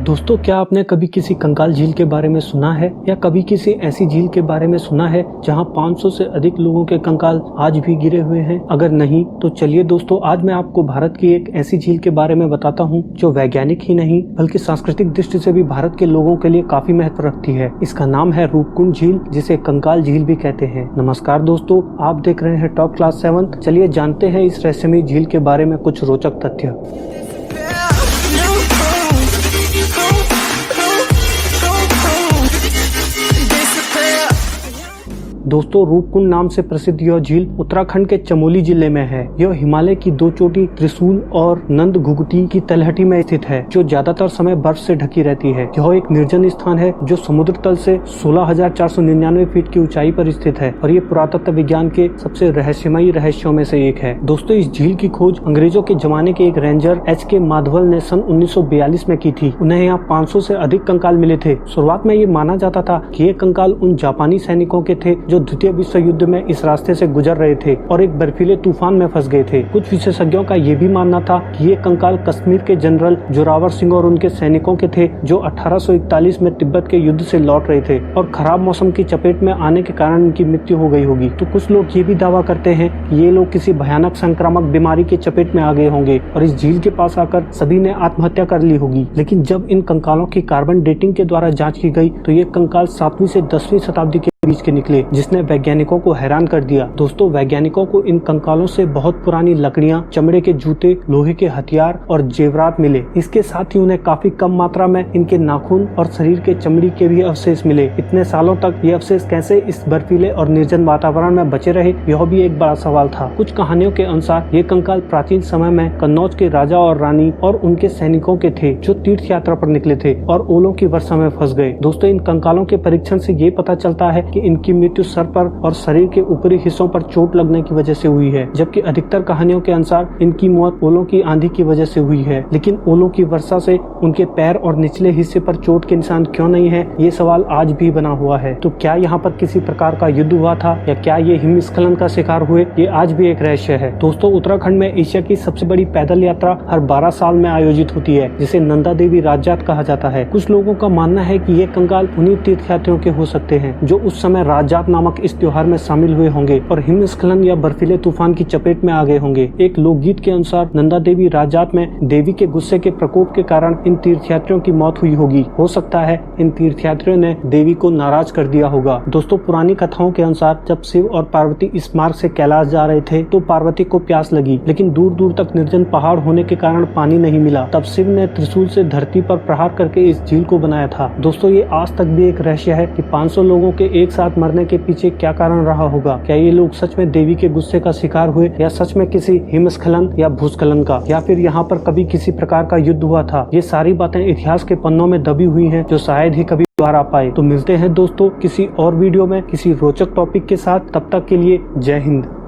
दोस्तों, क्या आपने कभी किसी कंकाल झील के बारे में सुना है या कभी किसी ऐसी झील के बारे में सुना है जहां 500 से अधिक लोगों के कंकाल आज भी गिरे हुए हैं? अगर नहीं तो चलिए दोस्तों, आज मैं आपको भारत की एक ऐसी झील के बारे में बताता हूं जो वैज्ञानिक ही नहीं बल्कि सांस्कृतिक दृष्टि से भी भारत के लोगों के लिए काफी महत्व रखती है। इसका नाम है रूपकुंड झील, जिसे कंकाल झील भी कहते हैं। नमस्कार दोस्तों, आप देख रहे हैं टॉप क्लास 7। चलिए जानते हैं इस रहस्यमयी झील के बारे में कुछ रोचक तथ्य। दोस्तों, रूपकुंड नाम से प्रसिद्ध यह झील उत्तराखंड के चमोली जिले में है। यह हिमालय की दो चोटी त्रिशूल और नंद घुघुती की तलहटी में स्थित है, जो ज्यादातर समय बर्फ से ढकी रहती है। यह एक निर्जन स्थान है जो समुद्र तल से 16,499 फीट की ऊंचाई पर स्थित है और ये पुरातत्व विज्ञान के सबसे रहस्यमयी रहस्यों में से एक है। दोस्तों, इस झील की खोज अंग्रेजों के जमाने के एक रेंजर HK माधवल ने सन 1942 में की थी। उन्हें यहाँ 500 से अधिक कंकाल मिले थे। शुरुआत में ये माना जाता था कि ये कंकाल उन जापानी सैनिकों के थे जो द्वितीय विश्व युद्ध में इस रास्ते से गुजर रहे थे और एक बर्फीले तूफान में फंस गए थे। कुछ विशेषज्ञों का ये भी मानना था कि ये कंकाल कश्मीर के जनरल जोरावर सिंह और उनके सैनिकों के थे, जो 1841 में तिब्बत के युद्ध से लौट रहे थे और खराब मौसम की चपेट में आने के कारण इनकी मृत्यु हो गई होगी। तो कुछ लोग ये भी दावा करते हैं कि ये लोग किसी भयानक संक्रामक बीमारी की चपेट में आ गए होंगे और इस झील के पास आकर सभी ने आत्महत्या कर ली होगी। लेकिन जब इन कंकालों की कार्बन डेटिंग के द्वारा जाँच की गई तो ये कंकाल 7वीं से 10वीं शताब्दी के बीच के निकले, जिसने वैज्ञानिकों को हैरान कर दिया। दोस्तों, वैज्ञानिकों को इन कंकालों से बहुत पुरानी लकड़ियां, चमड़े के जूते, लोहे के हथियार और जेवरात मिले। इसके साथ ही उन्हें काफी कम मात्रा में इनके नाखून और शरीर के चमड़ी के भी अवशेष मिले। इतने सालों तक ये अवशेष कैसे इस बर्फीले और निर्जन वातावरण में बचे रहे, यह भी एक बड़ा सवाल था। कुछ कहानियों के अनुसार ये कंकाल प्राचीन समय में कन्नौज के राजा और रानी और उनके सैनिकों के थे, जो तीर्थ यात्रा पर निकले थे और ओलों की वर्षा में फंस गए। दोस्तों, इन कंकालों के परीक्षण से ये पता चलता है कि इनकी मृत्यु सर पर और शरीर के ऊपरी हिस्सों पर चोट लगने की वजह से हुई है, जबकि अधिकतर कहानियों के अनुसार इनकी मौत ओलों की आंधी की वजह से हुई है। लेकिन ओलों की वर्षा से उनके पैर और निचले हिस्से पर चोट के निशान क्यों नहीं है, ये सवाल आज भी बना हुआ है। तो क्या यहाँ पर किसी प्रकार का युद्ध हुआ था या क्या ये हिमस्खलन का शिकार हुए, ये आज भी एक रहस्य है। दोस्तों, उत्तराखंड में एशिया की सबसे बड़ी पैदल यात्रा हर 12 साल में आयोजित होती है, जिसे नंदा देवी राजजात कहा जाता है। कुछ लोगों का मानना है कि ये कंकाल उन्हीं तीर्थयात्रियों के हो सकते हैं जो उस समय राजजात नामक इस त्योहार में शामिल हुए होंगे और हिमस्खलन या बर्फीले तूफान की चपेट में आ गए होंगे। एक लोकगीत के अनुसार नंदा देवी राजजात में देवी के गुस्से के प्रकोप के कारण इन तीर्थयात्रियों की मौत हुई होगी। हो सकता है इन तीर्थयात्रियों ने देवी को नाराज कर दिया होगा। दोस्तों, पुरानी कथाओं के अनुसार जब शिव और पार्वती इस मार्ग से कैलाश जा रहे थे तो पार्वती को प्यास लगी, लेकिन दूर दूर तक निर्जन पहाड़ होने के कारण पानी नहीं मिला। तब शिव ने त्रिशूल से धरती पर प्रहार करके इस झील को बनाया था। दोस्तों, ये आज तक भी एक रहस्य है कि 500 लोगों के एक साथ मरने के पीछे क्या कारण रहा होगा। क्या ये लोग सच में देवी के गुस्से का शिकार हुए या सच में किसी हिमस्खलन या भूस्खलन का, या फिर यहाँ पर कभी किसी प्रकार का युद्ध हुआ था? ये सारी बातें इतिहास के पन्नों में दबी हुई हैं, जो शायद ही कभी दोबारा पाए। तो मिलते हैं दोस्तों किसी और वीडियो में किसी रोचक टॉपिक के साथ। तब तक के लिए जय हिंद।